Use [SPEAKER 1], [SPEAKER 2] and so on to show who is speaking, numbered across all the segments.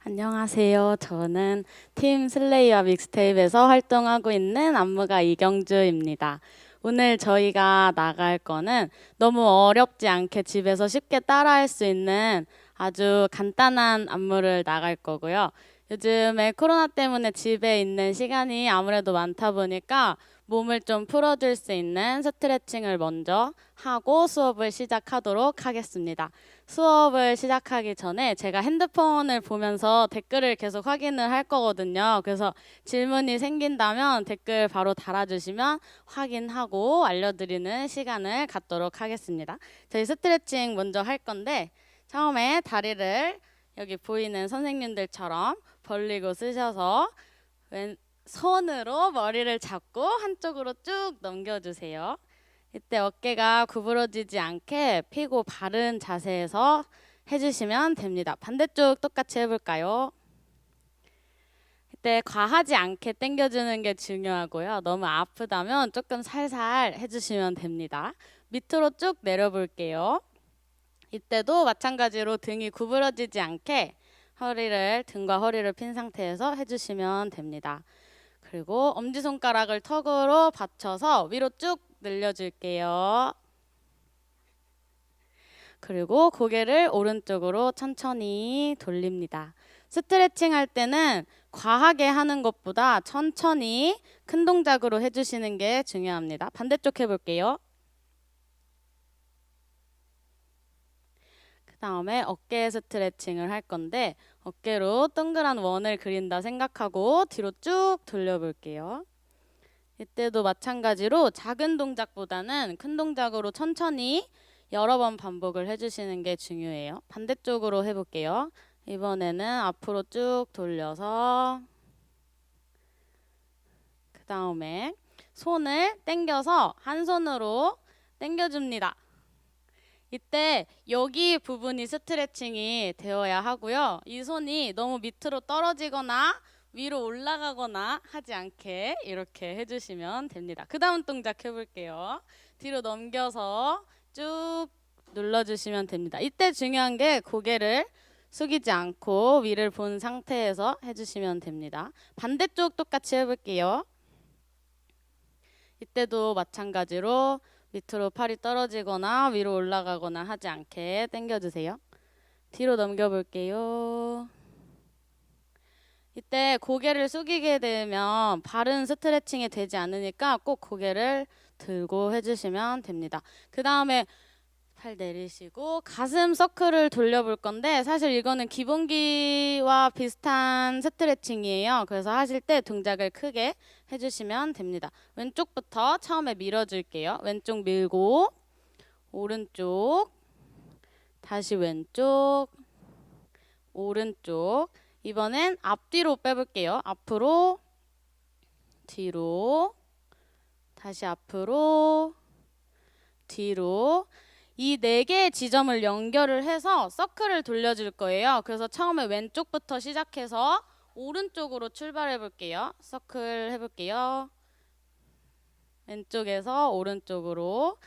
[SPEAKER 1] 안녕하세요. 저는 팀 슬레이와 믹스테이프에서 활동하고 있는 안무가 이경주입니다. 오늘 저희가 나갈 거는 너무 어렵지 않게 집에서 쉽게 따라할 수 있는 아주 간단한 안무를 나갈 거고요. 요즘에 코로나 때문에 집에 있는 시간이 아무래도 많다 보니까 몸을 좀 풀어줄 수 있는 스트레칭을 먼저 하고 수업을 시작하도록 하겠습니다. 수업을 시작하기 전에 제가 핸드폰을 보면서 댓글을 계속 확인을 할 거거든요. 그래서 질문이 생긴다면 댓글 바로 달아주시면 확인하고 알려드리는 시간을 갖도록 하겠습니다. 저희 스트레칭 먼저 할 건데 처음에 다리를 여기 보이는 선생님들처럼 벌리고 쓰셔서 손으로 머리를 잡고 한쪽으로 쭉 넘겨주세요. 이때 어깨가 구부러지지 않게 펴고 바른 자세에서 해주시면 됩니다. 반대쪽 똑같이 해볼까요? 이때 과하지 않게 당겨주는 게 중요하고요. 너무 아프다면 조금 살살 해주시면 됩니다. 밑으로 쭉 내려볼게요. 이때도 마찬가지로 등이 구부러지지 않게 등과 허리를 핀 상태에서 해주시면 됩니다. 그리고 엄지손가락을 턱으로 받쳐서 위로 쭉 늘려줄게요. 그리고 고개를 오른쪽으로 천천히 돌립니다. 스트레칭 할 때는 과하게 하는 것보다 천천히 큰 동작으로 해주시는 게 중요합니다. 반대쪽 해볼게요. 그 다음에 어깨 스트레칭을 할 건데 어깨로 동그란 원을 그린다 생각하고 뒤로 쭉 돌려볼게요. 이때도 마찬가지로 작은 동작보다는 큰 동작으로 천천히 여러 번 반복을 해주시는 게 중요해요. 반대쪽으로 해볼게요. 이번에는 앞으로 쭉 돌려서 그 다음에 손을 당겨서 한 손으로 당겨줍니다. 이때 여기 부분이 스트레칭이 되어야 하고요. 이 손이 너무 밑으로 떨어지거나 위로 올라가거나 하지 않게 이렇게 해주시면 됩니다. 그 다음 동작 해볼게요. 뒤로 넘겨서 쭉 눌러주시면 됩니다. 이때 중요한 게 고개를 숙이지 않고 위를 본 상태에서 해주시면 됩니다. 반대쪽 똑같이 해볼게요. 이때도 마찬가지로 밑으로 팔이 떨어지거나 위로 올라가거나 하지 않게 당겨주세요. 뒤로 넘겨볼게요. 이때 고개를 숙이게 되면 바른 스트레칭이 되지 않으니까 꼭 고개를 들고 해주시면 됩니다. 그 다음에 팔 내리시고 가슴 서클을 돌려볼 건데 사실 이거는 기본기와 비슷한 스트레칭이에요. 그래서 하실 때 동작을 크게 해주시면 됩니다. 왼쪽부터 처음에 밀어줄게요. 왼쪽 밀고 오른쪽 다시 왼쪽 오른쪽 이번엔 앞뒤로 빼볼게요. 앞으로 뒤로 다시 앞으로 뒤로 이 네 개의 지점을 연결을 해서 서클을 돌려줄 거예요. 그래서 처음에 왼쪽부터 시작해서 오른쪽으로 출발해 볼게요. 서클 해볼게요. 왼쪽에서 오른쪽으로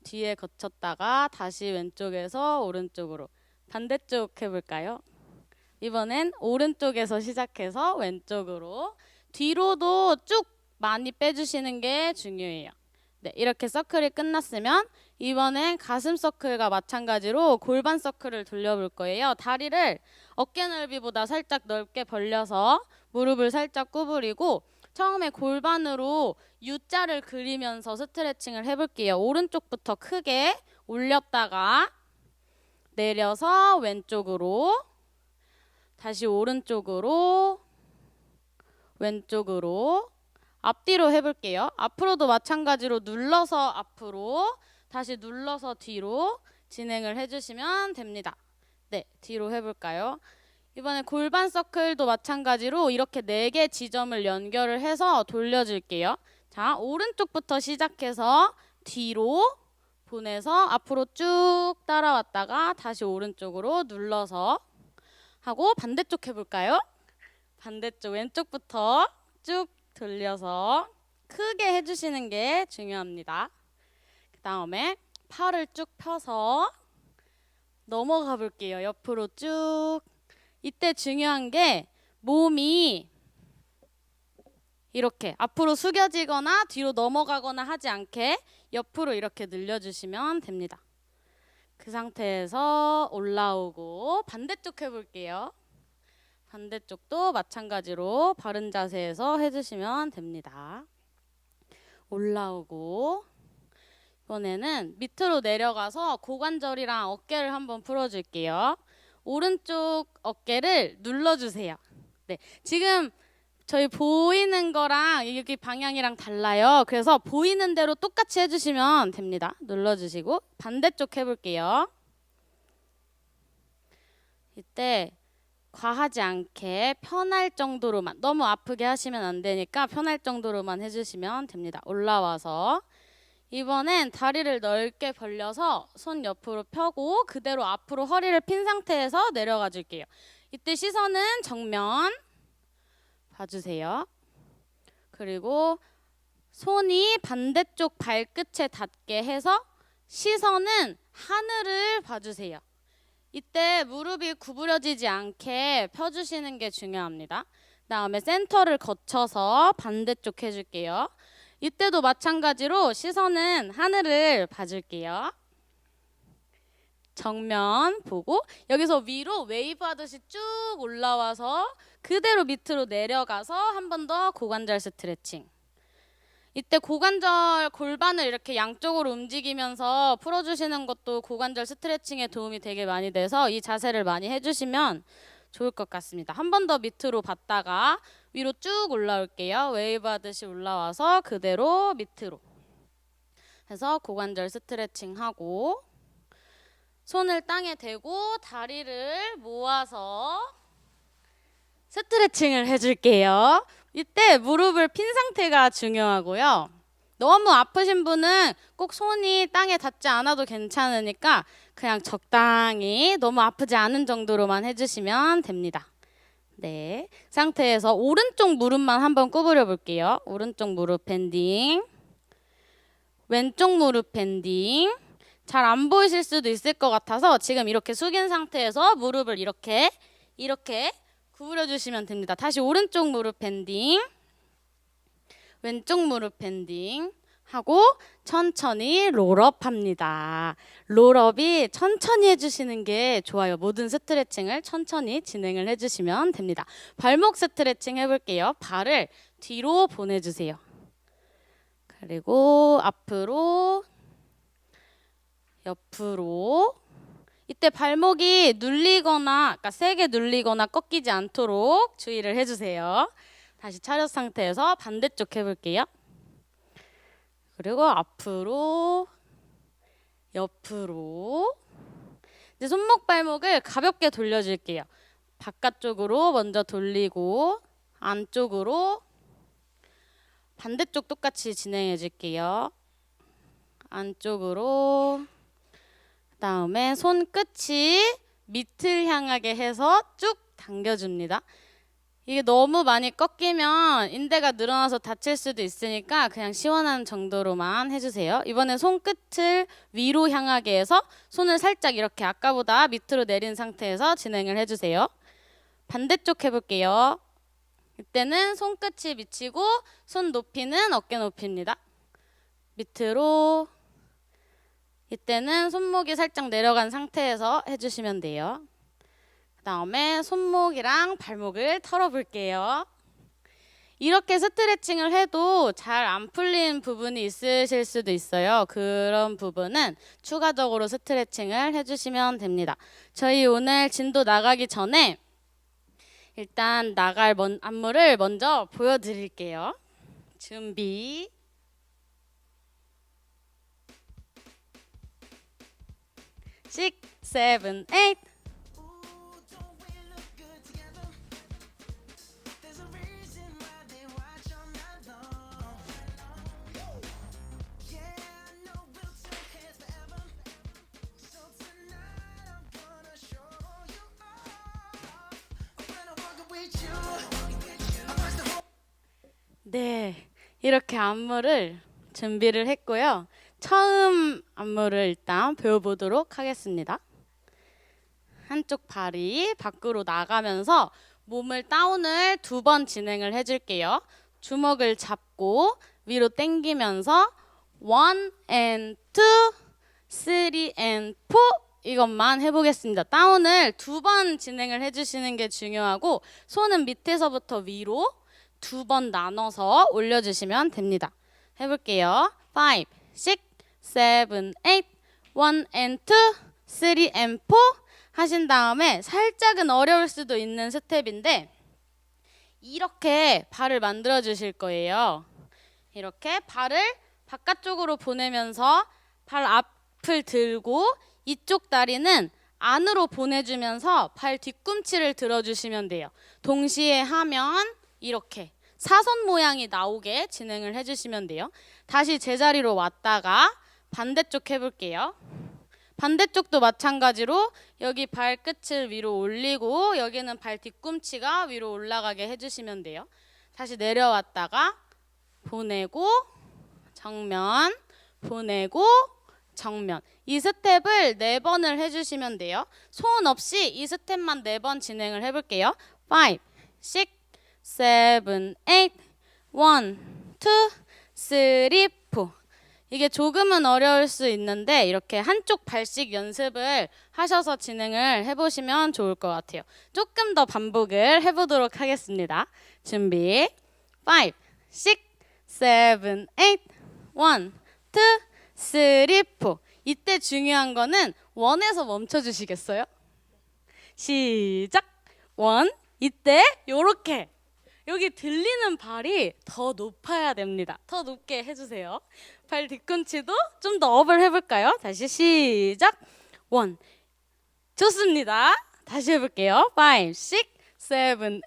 [SPEAKER 1] 뒤에 거쳤다가 다시 왼쪽에서 오른쪽으로 반대쪽 해볼까요? 이번엔 오른쪽에서 시작해서 왼쪽으로 뒤로도 쭉 많이 빼주시는 게 중요해요. 네, 이렇게 서클이 끝났으면 이번엔 가슴 서클과 마찬가지로 골반 서클을 돌려볼 거예요. 다리를 어깨 넓이보다 살짝 넓게 벌려서 무릎을 살짝 구부리고 처음에 골반으로 U자를 그리면서 스트레칭을 해볼게요. 오른쪽부터 크게 올렸다가 내려서 왼쪽으로 다시 오른쪽으로 왼쪽으로 앞뒤로 해볼게요. 앞으로도 마찬가지로 눌러서 앞으로 다시 눌러서 뒤로 진행을 해주시면 됩니다. 네, 뒤로 해볼까요? 이번에 골반 서클도 마찬가지로 이렇게 4개 지점을 연결을 해서 돌려줄게요. 자, 오른쪽부터 시작해서 뒤로 보내서 앞으로 쭉 따라왔다가 다시 오른쪽으로 눌러서 하고 반대쪽 해볼까요? 반대쪽 왼쪽부터 쭉 돌려서 크게 해주시는 게 중요합니다. 그 다음에 팔을 쭉 펴서 넘어가 볼게요. 옆으로 쭉. 이때 중요한 게 몸이 이렇게 앞으로 숙여지거나 뒤로 넘어가거나 하지 않게 옆으로 이렇게 늘려주시면 됩니다. 그 상태에서 올라오고 반대쪽 해볼게요. 반대쪽도 마찬가지로 바른 자세에서 해주시면 됩니다. 올라오고 이번에는 밑으로 내려가서 고관절이랑 어깨를 한번 풀어줄게요. 오른쪽 어깨를 눌러주세요. 네, 지금 저희 보이는 거랑 여기 방향이랑 달라요. 그래서 보이는 대로 똑같이 해주시면 됩니다. 눌러주시고 반대쪽 해볼게요. 이때 과하지 않게 편할 정도로만, 너무 아프게 하시면 안 되니까 편할 정도로만 해주시면 됩니다. 올라와서 이번엔 다리를 넓게 벌려서 손 옆으로 펴고 그대로 앞으로 허리를 핀 상태에서 내려가 줄게요. 이때 시선은 정면 봐주세요. 그리고 손이 반대쪽 발끝에 닿게 해서 시선은 하늘을 봐주세요. 이때 무릎이 구부러지지 않게 펴주시는 게 중요합니다. 다음에 센터를 거쳐서 반대쪽 해줄게요. 이때도 마찬가지로 시선은 하늘을 봐줄게요. 정면 보고 여기서 위로 웨이브 하듯이 쭉 올라와서 그대로 밑으로 내려가서 한 번 더 고관절 스트레칭. 이때 고관절 골반을 이렇게 양쪽으로 움직이면서 풀어주시는 것도 고관절 스트레칭에 도움이 되게 많이 돼서 이 자세를 많이 해주시면 좋을 것 같습니다. 한 번 더 밑으로 봤다가 위로 쭉 올라올게요. 웨이브 하듯이 올라와서 그대로 밑으로 해서 고관절 스트레칭 하고 손을 땅에 대고 다리를 모아서 스트레칭을 해줄게요. 이때 무릎을 핀 상태가 중요하고요. 너무 아프신 분은 꼭 손이 땅에 닿지 않아도 괜찮으니까 그냥 적당히 너무 아프지 않은 정도로만 해주시면 됩니다. 네, 상태에서 오른쪽 무릎만 한번 구부려 볼게요. 오른쪽 무릎 밴딩, 왼쪽 무릎 밴딩. 잘 안 보이실 수도 있을 것 같아서 지금 이렇게 숙인 상태에서 무릎을 이렇게 구부려 주시면 됩니다. 다시 오른쪽 무릎 밴딩, 왼쪽 무릎 밴딩 하고 천천히 롤업 합니다. 롤업이 천천히 해주시는 게 좋아요. 모든 스트레칭을 천천히 진행을 해주시면 됩니다. 발목 스트레칭 해볼게요. 발을 뒤로 보내주세요. 그리고 앞으로, 옆으로. 이때 발목이 눌리거나, 그러니까 세게 눌리거나 꺾이지 않도록 주의를 해주세요. 다시 차렷 상태에서 반대쪽 해볼게요. 그리고 앞으로, 옆으로. 이제 손목 발목을 가볍게 돌려줄게요. 바깥쪽으로 먼저 돌리고 안쪽으로 반대쪽 똑같이 진행해 줄게요. 안쪽으로. 그다음에 손끝이 밑을 향하게 해서 쭉 당겨줍니다. 이게 너무 많이 꺾이면 인대가 늘어나서 다칠 수도 있으니까 그냥 시원한 정도로만 해주세요. 이번엔 손끝을 위로 향하게 해서 손을 살짝 이렇게 아까보다 밑으로 내린 상태에서 진행을 해주세요. 반대쪽 해볼게요. 이때는 손끝이 미치고 손 높이는 어깨 높이입니다. 밑으로. 이때는 손목이 살짝 내려간 상태에서 해주시면 돼요. 그 다음에 손목이랑 발목을 털어볼게요. 이렇게 스트레칭을 해도 잘 안 풀린 부분이 있으실 수도 있어요. 그런 부분은 추가적으로 스트레칭을 해주시면 됩니다. 저희 오늘 진도 나가기 전에 일단 나갈 안무를 먼저 보여드릴게요. 준비. 6, 7, 8. 네, 이렇게 안무를 준비를 했고요. 처음 안무를 일단 배워보도록 하겠습니다. 한쪽 발이 밖으로 나가면서 몸을 다운을 2번 진행을 해줄게요. 주먹을 잡고 위로 당기면서 1 and 2, 3 and 4 이것만 해보겠습니다. 다운을 2번 진행을 해주시는 게 중요하고 손은 밑에서부터 위로 2번 나눠서 올려주시면 됩니다. 해볼게요. 5, 6, 7, 8, 1 and 2, 3 and 4 하신 다음에 살짝은 어려울 수도 있는 스텝인데 이렇게 발을 만들어 주실 거예요. 이렇게 발을 바깥쪽으로 보내면서 발 앞을 들고 이쪽 다리는 안으로 보내주면서 발 뒤꿈치를 들어주시면 돼요. 동시에 하면 이렇게 사선 모양이 나오게 진행을 해주시면 돼요. 다시 제자리로 왔다가 반대쪽 해볼게요. 반대쪽도 마찬가지로 여기 발끝을 위로 올리고 여기는 발 뒤꿈치가 위로 올라가게 해주시면 돼요. 다시 내려왔다가 보내고 정면, 보내고 정면. 이 스텝을 4번을 해주시면 돼요. 소음 없이 이 스텝만 4번 진행을 해볼게요. 5, 6, 7, 8 1, 2, 3, 4 이게 조금은 어려울 수 있는데 이렇게 한쪽 발씩 연습을 하셔서 진행을 해보시면 좋을 것 같아요. 조금 더 반복을 해보도록 하겠습니다. 준비 5, 6, 7, 8 1, 2, 3, 4 이때 중요한 거는 1에서 멈춰주시겠어요? 시작! 1 이때 요렇게 여기 들리는 발이 더 높아야 됩니다. 더 높게 해주세요. 발 뒤꿈치도 좀 더 업을 해볼까요? 다시 시작! 1 좋습니다. 다시 해볼게요. 5, 6, 7, 8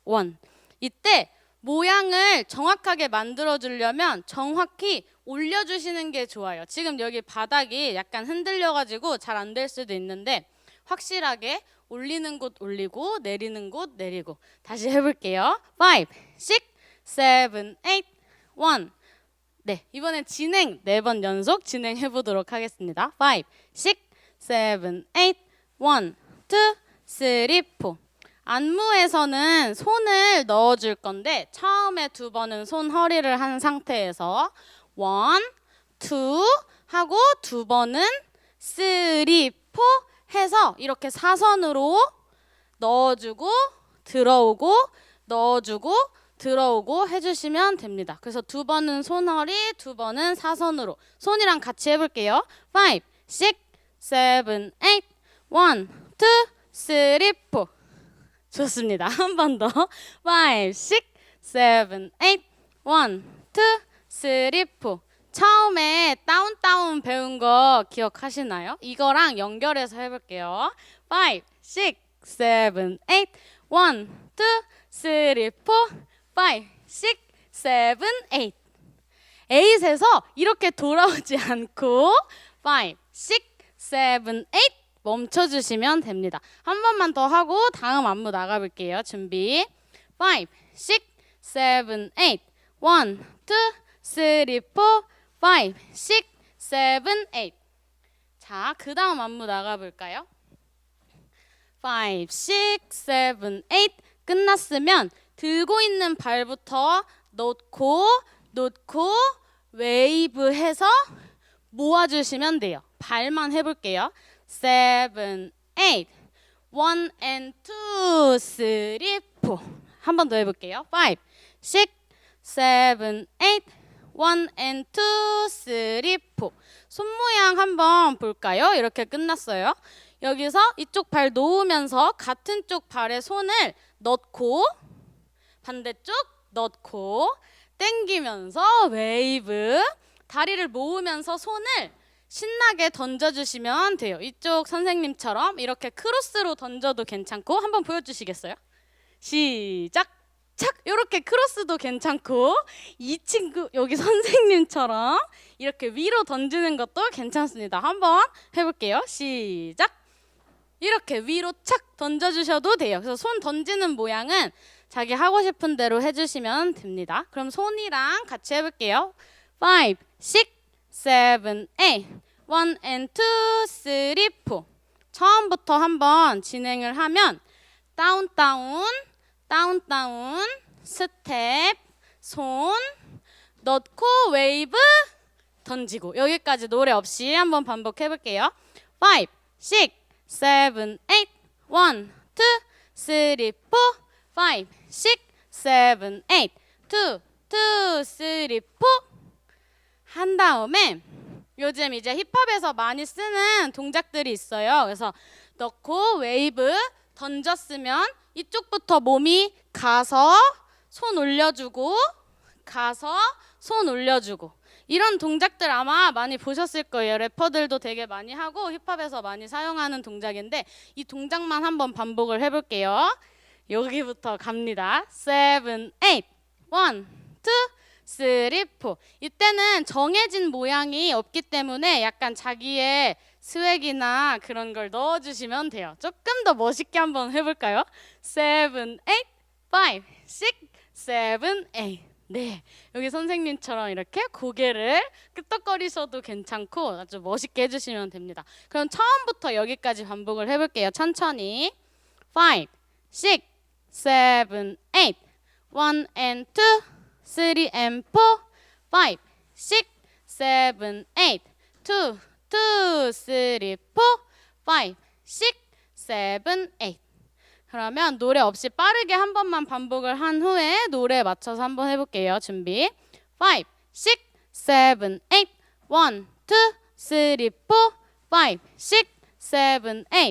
[SPEAKER 1] 1 이때 모양을 정확하게 만들어주려면 정확히 올려주시는 게 좋아요. 지금 여기 바닥이 약간 흔들려가지고 잘 안 될 수도 있는데 확실하게 올리는 곳 올리고 내리는 곳 내리고 다시 해볼게요. 5, 6, 7, 8 1 네, 이번엔 진행 4번 연속 진행해 보도록 하겠습니다. 5, 6, 7, 8 1, 2, 3, 4 안무에서는 손을 넣어줄 건데 처음에 2번은 손 허리를 한 상태에서 1, 2 하고 2번은 3, 4 해서 이렇게 사선으로 넣어주고 들어오고 넣어주고 들어오고 해주시면 됩니다. 그래서 2번은 손허리, 2번은 사선으로 손이랑 같이 해볼게요. 5, 6, 7, 8 1, 2, 3, 4 좋습니다. 한 번 더 5, 6, 7, 8 1, 2, 3, 4 처음에 다운 배운 거 기억하시나요? 이거랑 연결해서 해볼게요. 5, 6, 7, 8 1, 2, 3, 4 5, 6, 7, 8 8에서 이렇게 돌아오지 않고 5, 6, 7, 8 멈춰주시면 됩니다. 한 번만 더 하고 다음 안무 나가볼게요. 준비 5, 6, 7, 8 1, 2, 3, 4 5, 6, 7, 8 자, 그 다음 안무 나가볼까요? 5, 6, 7, 8 끝났으면 들고 있는 발부터 놓고 웨이브 해서 모아주시면 돼요. 발만 해볼게요. 7, 8 1 and 2, 3, 4 한 번 더 해볼게요. 5, 6, 7, 8 1 and 2, 3, 4 손 모양 한번 볼까요? 이렇게 끝났어요. 여기서 이쪽 발 놓으면서 같은 쪽 발에 손을 넣고 반대쪽 넣고 당기면서 웨이브 다리를 모으면서 손을 신나게 던져주시면 돼요. 이쪽 선생님처럼 이렇게 크로스로 던져도 괜찮고 한번 보여주시겠어요? 시작! 착! 이렇게 크로스도 괜찮고 이 친구 여기 선생님처럼 이렇게 위로 던지는 것도 괜찮습니다. 한번 해볼게요. 시작! 이렇게 위로 착 던져주셔도 돼요. 그래서 손 던지는 모양은 자기 하고 싶은 대로 해주시면 됩니다. 그럼 손이랑 같이 해볼게요. 5, 6, 7, 8 1 and 2, 3, 4 처음부터 한번 진행을 하면 다운 다운 다운 다운 스텝 손 넣고 웨이브 던지고 여기까지 노래 없이 한번 반복해 볼게요. 5, 6, 7, 8 1, 2, 3, 4 5, 6, 7, 8 2, 2, 3, 4 한 다음에 요즘 이제 힙합에서 많이 쓰는 동작들이 있어요. 그래서 넣고 웨이브 던졌으면 이쪽부터 몸이 가서 손 올려주고 가서 손 올려주고 이런 동작들 아마 많이 보셨을 거예요. 래퍼들도 되게 많이 하고 힙합에서 많이 사용하는 동작인데 이 동작만 한번 반복을 해볼게요. 여기부터 갑니다. 7, 8 1, 2, 3, 4 이때는 정해진 모양이 없기 때문에 약간 자기의 스웩이나 그런 걸 넣어주시면 돼요. 조금 더 멋있게 한번 해볼까요? 7, 8 5, 6, 7, 8 네, 여기 선생님처럼 이렇게 고개를 끄덕거리셔도 괜찮고 아주 멋있게 해주시면 됩니다. 그럼 처음부터 여기까지 반복을 해볼게요. 천천히 5, 6, 7, 8 1 and 2 3 and 4 5, 6, 7, 8 2, 2, 3, 4 5, 6, 7, 8 그러면 노래 없이 빠르게 한 번만 반복을 한 후에 노래에 맞춰서 한번 해볼게요. 준비 5, 6, 7, 8 1, 2, 3, 4 5, 6, 7, 8 2, 2,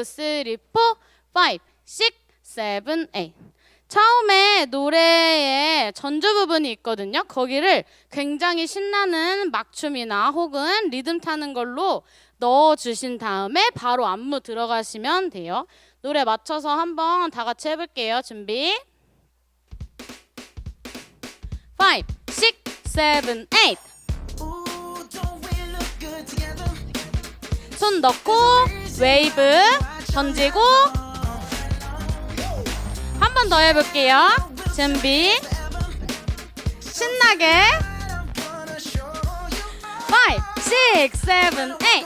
[SPEAKER 1] 3, 4 5, 6, 7, 8 처음에 노래에 전주 부분이 있거든요. 거기를 굉장히 신나는 막춤이나 혹은 리듬 타는 걸로 넣어주신 다음에 바로 안무 들어가시면 돼요. 노래 맞춰서 한번 다 같이 해볼게요. 준비 5, 6, 7, 8 손 넣고 웨이브 던지고 한 번 더 해볼게요. 준비 신나게 5, 6, 7, 8 1,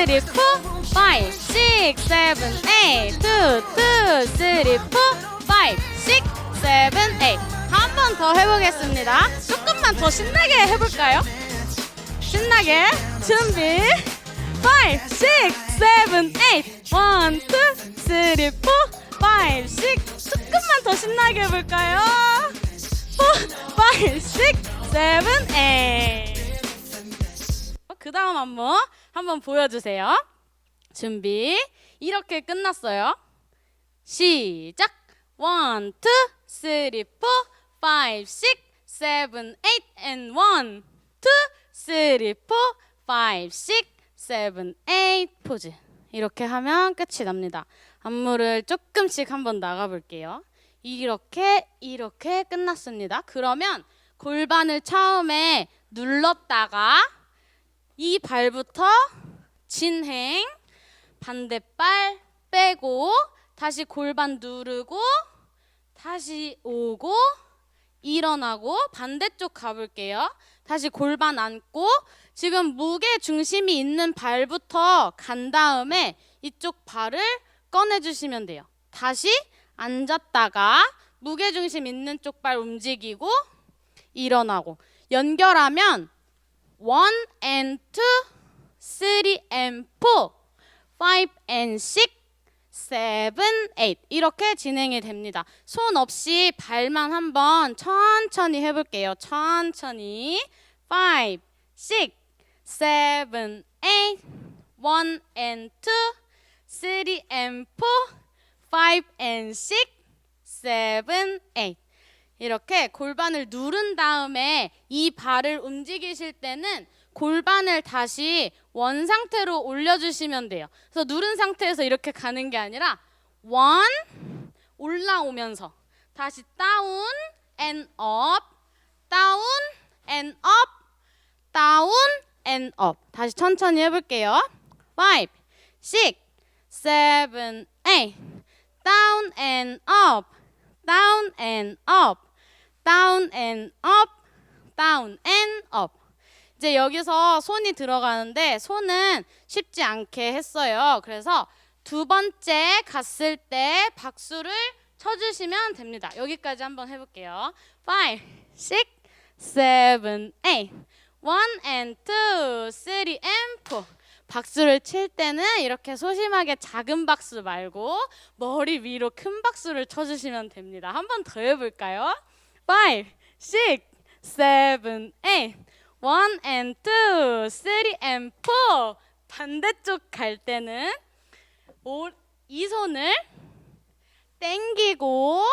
[SPEAKER 1] 2, 3, 4 5, 6, 7, 8 2, 2, 3, 4 5, 6, 7, 8 한 번 더 해보겠습니다. 조금만 더 신나게 해볼까요? 신나게 준비 5, 6, 7, 8 1, 2, 3, 4 5, 6 조금만 더 신나게 해볼까요? 4, 5, 6, 7, 8 그 다음 안무 한번 보여주세요. 준비 이렇게 끝났어요. 시작 1, 2, 3, 4 5, 6, 7, 8 and 1, 2, 3, 4 5, 6, 7, 8 포즈 이렇게 하면 끝이 납니다. 안무를 조금씩 한번 나가볼게요. 이렇게 끝났습니다. 그러면 골반을 처음에 눌렀다가 이 발부터 진행 반대발 빼고 다시 골반 누르고 다시 오고 일어나고 반대쪽 가볼게요. 다시 골반 앉고 지금 무게 중심이 있는 발부터 간 다음에 이쪽 발을 꺼내주시면 돼요. 다시 앉았다가 무게 중심 있는 쪽 발 움직이고 일어나고 연결하면 1 and 2, 3 and 4, 5 and 6, 7, 8 이렇게 진행이 됩니다. 손 없이 발만 한번 천천히 해볼게요. 천천히 5, 6, 7, 8 1 and 2, 3 and 4, 5 and 6, 7, 8 이렇게 골반을 누른 다음에 이 발을 움직이실 때는 골반을 다시 원 상태로 올려주시면 돼요. 그래서 누른 상태에서 이렇게 가는 게 아니라 원 올라오면서 다시 다운 앤 업, 다운 앤 업, 다운 앤 업. 다시 천천히 해볼게요. 5, 6, 7, 8 다운 앤 업, 다운 앤 업, 다운 앤 업, 다운 앤 업. 이제 여기서 손이 들어가는데 손은 쉽지 않게 했어요. 그래서 두 번째 갔을 때 박수를 쳐주시면 됩니다. 여기까지 한번 해볼게요. 5, 6, 7, 8 1 and 2, 3 and 4 박수를 칠 때는 이렇게 소심하게 작은 박수 말고 머리 위로 큰 박수를 쳐주시면 됩니다. 한 번 더 해볼까요? 5, 6, 7, 8 1 and 2, 3 and 4 반대쪽 갈 때는 이 손을 당기고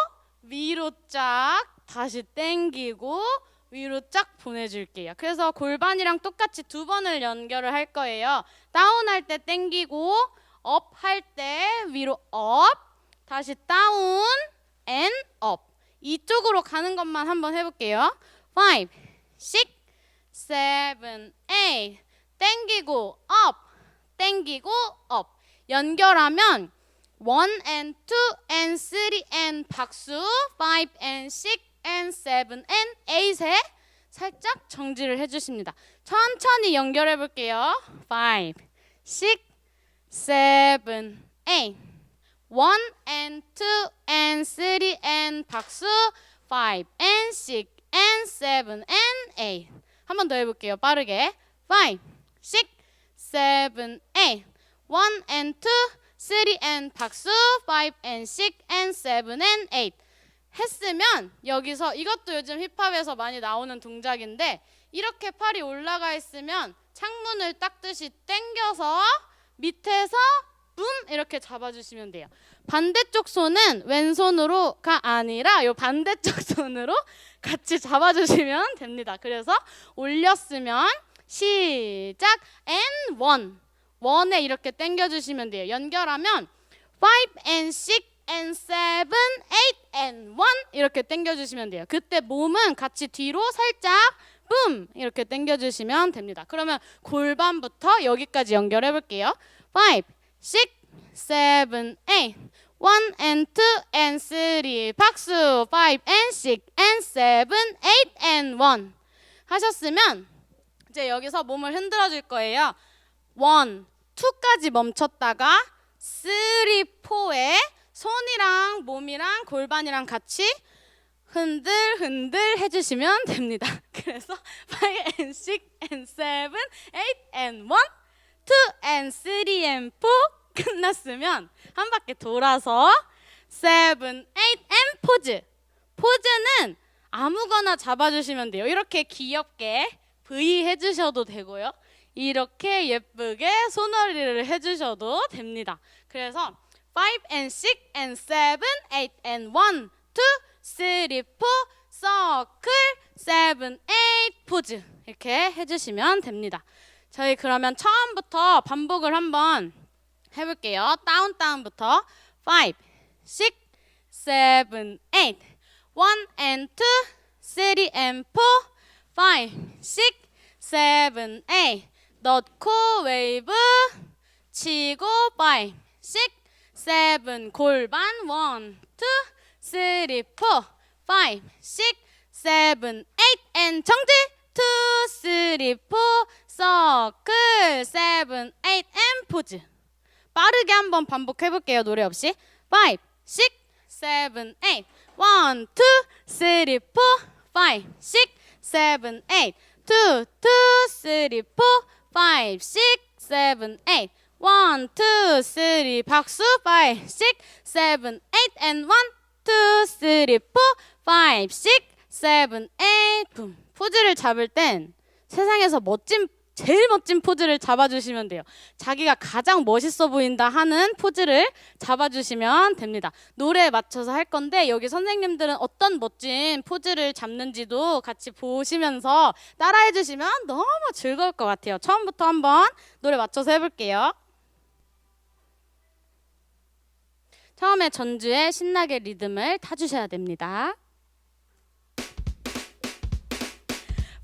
[SPEAKER 1] 위로 쫙 다시 당기고 위로 쫙 보내줄게요. 그래서 골반이랑 똑같이 두 번을 연결을 할 거예요. 다운 할 때 당기고 업 할 때 위로 업 다시 다운 앤 업 이쪽으로 가는 것만 한번 해볼게요. 5, 6, 7, 8 당기고 업 당기고 업 연결하면 1 and 2 and 3 and 박수 5 and 6 and 7 and 8에 살짝 정지를 해주십니다. 천천히 연결해 볼게요. 5, 6, 7, 8 1 and 2 and 3 and 박수 5 and 6 and 7 and 8 한 번 더 해볼게요. 빠르게 5, 6, 7, 8 1 and 2 3 and 박수 5 and 6 and 7 and 8 했으면 여기서 이것도 요즘 힙합에서 많이 나오는 동작인데 이렇게 팔이 올라가 있으면 창문을 닦듯이 당겨서 밑에서 붐 이렇게 잡아주시면 돼요. 반대쪽 손은 왼손으로가 아니라 요 반대쪽 손으로 같이 잡아주시면 됩니다. 그래서 올렸으면 시작 and 1 1에 이렇게 당겨주시면 돼요. 연결하면 5 and 6 and 7, 8 and 1 이렇게 당겨주시면 돼요. 그때 몸은 같이 뒤로 살짝 붐 이렇게 당겨주시면 됩니다. 그러면 골반부터 여기까지 연결해 볼게요. 5, 6, 7, 8 1 and 2 and 3 박수 5 and 6 and 7, 8 and 1 하셨으면 이제 여기서 몸을 흔들어 줄 거예요. 1, 2까지 멈췄다가 3, 4에 손이랑 몸이랑 골반이랑 같이 흔들 해주시면 됩니다. 그래서 5 and 6 and 7, 8 and 1, 2 and 3 and 4 끝났으면 한 바퀴 돌아서 7, 8 and 포즈. 포즈는 아무거나 잡아주시면 돼요. 이렇게 귀엽게 V 해주셔도 되고요. 이렇게 예쁘게 손놀이를 해주셔도 됩니다. 그래서 5 and 6 and 7, 8 and 1, 2, 3, 4, 서클, 7, 8 포즈 이렇게 해주시면 됩니다. 저희 그러면 처음부터 반복을 한번 해볼게요. 다운부터 5, 6, 7, 8 1 and 2, 3 and 4, 5, 6, 7, 8 넣고 웨이브 치고 5, 6, 7 골반 1, 2, 3, 4, 5, 6, 7, 8 and 정지 2, 3, 4 서클 7, 8 and 포즈 빠르게 한번 반복해 볼게요. 노래 없이 5, 6, 7, 8 1, 2, 3, 4 5, 6, 7, 8 2, 2, 3, 4 5, 6, 7, 8 1, 2, 3 박수 5, 6, 7, 8 and 1, 2, 3, 4 5, 6, 7, 8 붐. 포즈를 잡을 땐 세상에서 제일 멋진 포즈를 잡아주시면 돼요. 자기가 가장 멋있어 보인다 하는 포즈를 잡아주시면 됩니다. 노래에 맞춰서 할 건데 여기 선생님들은 어떤 멋진 포즈를 잡는지도 같이 보시면서 따라해 주시면 너무 즐거울 것 같아요. 처음부터 한번 노래 맞춰서 해볼게요. 처음에 전주에 신나게 리듬을 타주셔야 됩니다.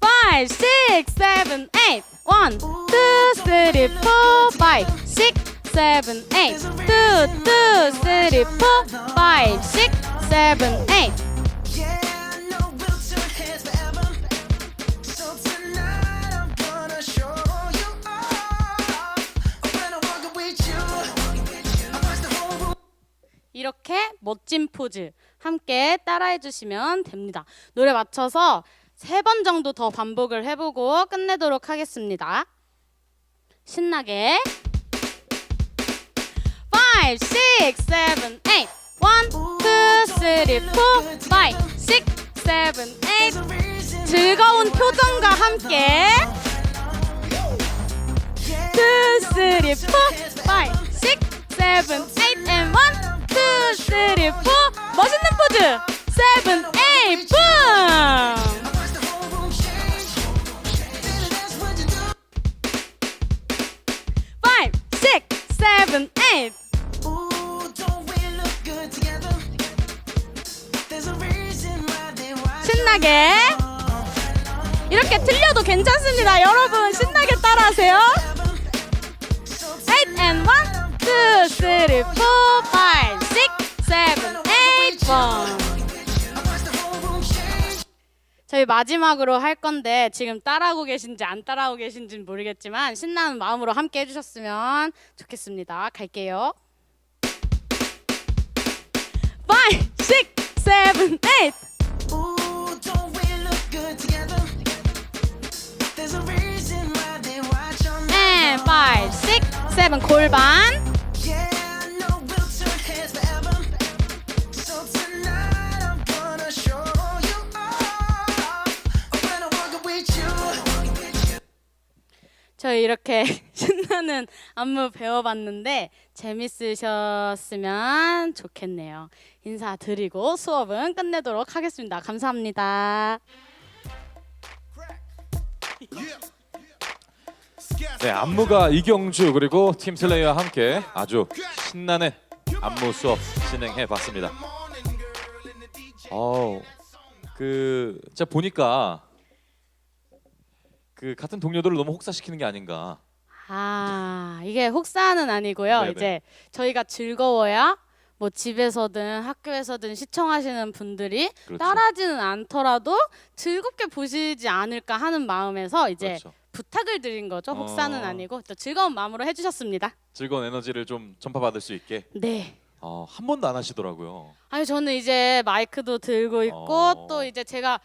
[SPEAKER 1] 5, 6, 7, 8 1, 2, 3, 4 5, 6, 7, 8 2, 2, 3, 4 5, 6, 7, 8
[SPEAKER 2] Yeah, I know we'll turn heads forever. So tonight I'm gonna
[SPEAKER 1] 멋진 포즈 함께 따라해 주시면 됩니다. 노래 맞춰서 3번 정도 더 반복을 해보고 끝내도록 하겠습니다. 신나게 5, 6, 7, 8 1, 2, 3, 4, 5, 6, 7, 8 즐거운 표정과 함께 2, 3, 4, 5, 6, 7, 8 and 1, 2, 3, 4 멋있는 포즈 7, 8 붐! 5, 6, 7, 8 신나게 이렇게 틀려도 괜찮습니다. 여러분 신나게 따라하세요. 8 and 1, 2, 3, 4, 5, 6, 7, 8 저희 마지막으로 할 건데 지금 따라하고 계신지 안 따라하고 계신지는 모르겠지만 신나는 마음으로 함께 해주셨으면 좋겠습니다. 갈게요. 5, 6, 7, 8 and 5, 6, 7 골반 저희 이렇게 신나는 안무 배워봤는데 재밌으셨으면 좋겠네요. 인사드리고 수업은 끝내도록 하겠습니다. 감사합니다.
[SPEAKER 2] 네, 안무가 이경주 그리고 팀 슬레이와 함께 아주 신나는 안무 수업 진행해 봤습니다. 제가 보니까 같은 동료들을 너무 혹사시키는 게 아닌가.
[SPEAKER 1] 이게 혹사는 아니고요.
[SPEAKER 2] 네네.
[SPEAKER 1] 이제 저희가 즐거워야 뭐 집에서든 학교에서든 시청하시는 분들이
[SPEAKER 2] 그렇죠.
[SPEAKER 1] 따라하지는 않더라도 즐겁게 보시지 않을까 하는 마음에서 이제
[SPEAKER 2] 그렇죠.
[SPEAKER 1] 부탁을 드린 거죠. 혹사는 아니고 또 즐거운 마음으로 해주셨습니다.
[SPEAKER 2] 즐거운 에너지를 좀 전파받을 수 있게.
[SPEAKER 1] 네.
[SPEAKER 2] 한 번도 안 하시더라고요.
[SPEAKER 1] 아니 저는 이제 마이크도 들고 있고 또 이제 제가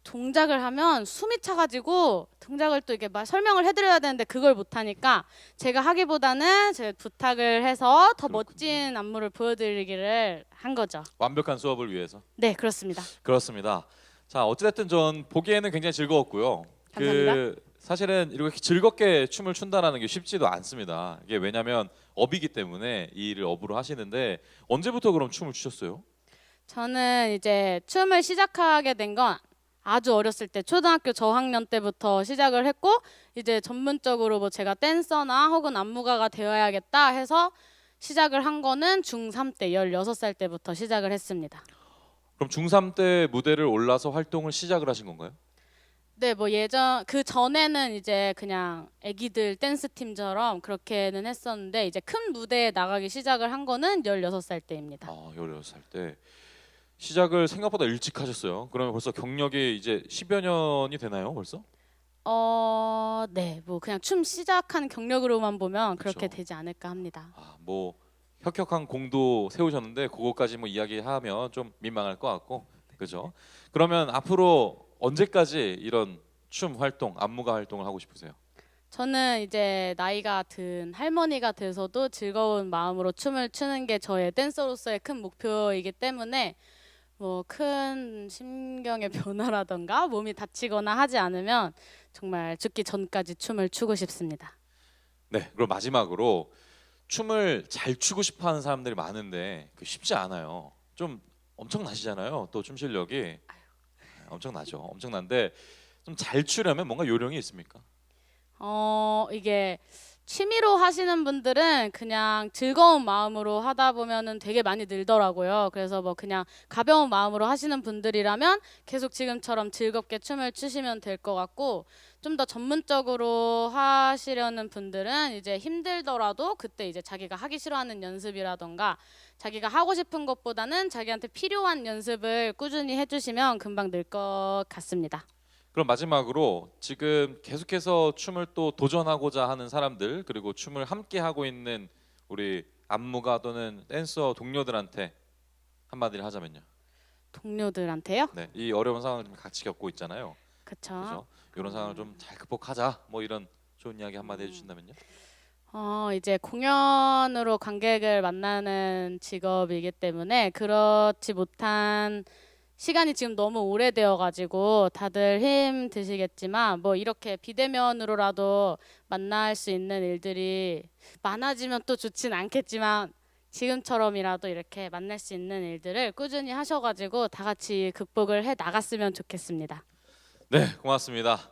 [SPEAKER 1] 동작을 하면 숨이 차가지고 동작을 또 이렇게 설명을 해드려야 되는데 그걸 못하니까 제가 하기보다는 제가 부탁을 해서 더
[SPEAKER 2] 그렇군요.
[SPEAKER 1] 멋진 안무를 보여드리기를 한 거죠.
[SPEAKER 2] 완벽한 수업을 위해서.
[SPEAKER 1] 네, 그렇습니다.
[SPEAKER 2] 그렇습니다. 자, 어찌됐든 전 보기에는 굉장히 즐거웠고요.
[SPEAKER 1] 감사합니다.
[SPEAKER 2] 사실은 이렇게 즐겁게 춤을 춘다라는 게 쉽지도 않습니다. 이게 왜냐하면 업이기 때문에 이 일을 업으로 하시는데 언제부터 그럼 춤을 추셨어요?
[SPEAKER 1] 저는 이제 춤을 시작하게 된 건 아주 어렸을 때 초등학교 저학년 때부터 시작을 했고 이제 전문적으로 뭐 제가 댄서나 혹은 안무가가 되어야겠다 해서 시작을 한 거는 중3 때 16살 때부터 시작을 했습니다.
[SPEAKER 2] 그럼 중3 때 무대를 올라서 활동을 시작을 하신 건가요?
[SPEAKER 1] 네, 뭐 그 전에는 이제 그냥 애기들 댄스 팀처럼 그렇게는 했었는데 이제 큰 무대에 나가기 시작을 한 거는 16살 때입니다.
[SPEAKER 2] 16살 때 시작을 생각보다 일찍 하셨어요. 그러면 벌써 경력이 이제 10여 년이 되나요, 벌써?
[SPEAKER 1] 네, 뭐 그냥 춤 시작한 경력으로만 보면 그렇게
[SPEAKER 2] 그렇죠.
[SPEAKER 1] 되지 않을까 합니다.
[SPEAKER 2] 뭐 혁혁한 공도 세우셨는데 그거까지 뭐 이야기하면 좀 민망할 것 같고, 그죠? 그러면 앞으로 언제까지 이런 춤 활동, 안무가 활동을 하고 싶으세요?
[SPEAKER 1] 저는 이제 나이가 든 할머니가 돼서도 즐거운 마음으로 춤을 추는 게 저의 댄서로서의 큰 목표이기 때문에 뭐 큰 심경의 변화라던가 몸이 다치거나 하지 않으면 정말 죽기 전까지 춤을 추고 싶습니다.
[SPEAKER 2] 네, 그럼 마지막으로 춤을 잘 추고 싶어하는 사람들이 많은데 쉽지 않아요. 좀 엄청나시잖아요. 또 춤 실력이 엄청나죠. 엄청난데 좀 잘 추려면 뭔가 요령이 있습니까?
[SPEAKER 1] 이게 취미로 하시는 분들은 그냥 즐거운 마음으로 하다 보면은 되게 많이 늘더라고요. 그래서 뭐 그냥 가벼운 마음으로 하시는 분들이라면 계속 지금처럼 즐겁게 춤을 추시면 될 것 같고 좀 더 전문적으로 하시려는 분들은 이제 힘들더라도 그때 이제 자기가 하기 싫어하는 연습이라던가 자기가 하고 싶은 것보다는 자기한테 필요한 연습을 꾸준히 해주시면 금방 늘 것 같습니다.
[SPEAKER 2] 그럼 마지막으로 지금 계속해서 춤을 또 도전하고자 하는 사람들 그리고 춤을 함께 하고 있는 우리 안무가 또는 댄서 동료들한테 한마디를 하자면요.
[SPEAKER 1] 동료들한테요?
[SPEAKER 2] 네, 이 어려운 상황을 좀 같이 겪고 있잖아요.
[SPEAKER 1] 그쵸.
[SPEAKER 2] 그렇죠? 이런 상황을 좀 잘 극복하자. 뭐 이런 좋은 이야기 한마디 해주신다면요.
[SPEAKER 1] 이제 공연으로 관객을 만나는 직업이기 때문에 그렇지 못한 시간이 지금 너무 오래되어 가지고 다들 힘드시겠지만 뭐 이렇게 비대면으로라도 만날 수 있는 일들이 많아지면 또 좋진 않겠지만 지금처럼이라도 이렇게 만날 수 있는 일들을 꾸준히 하셔가지고 다 같이 극복을 해 나갔으면 좋겠습니다.
[SPEAKER 2] 네, 고맙습니다.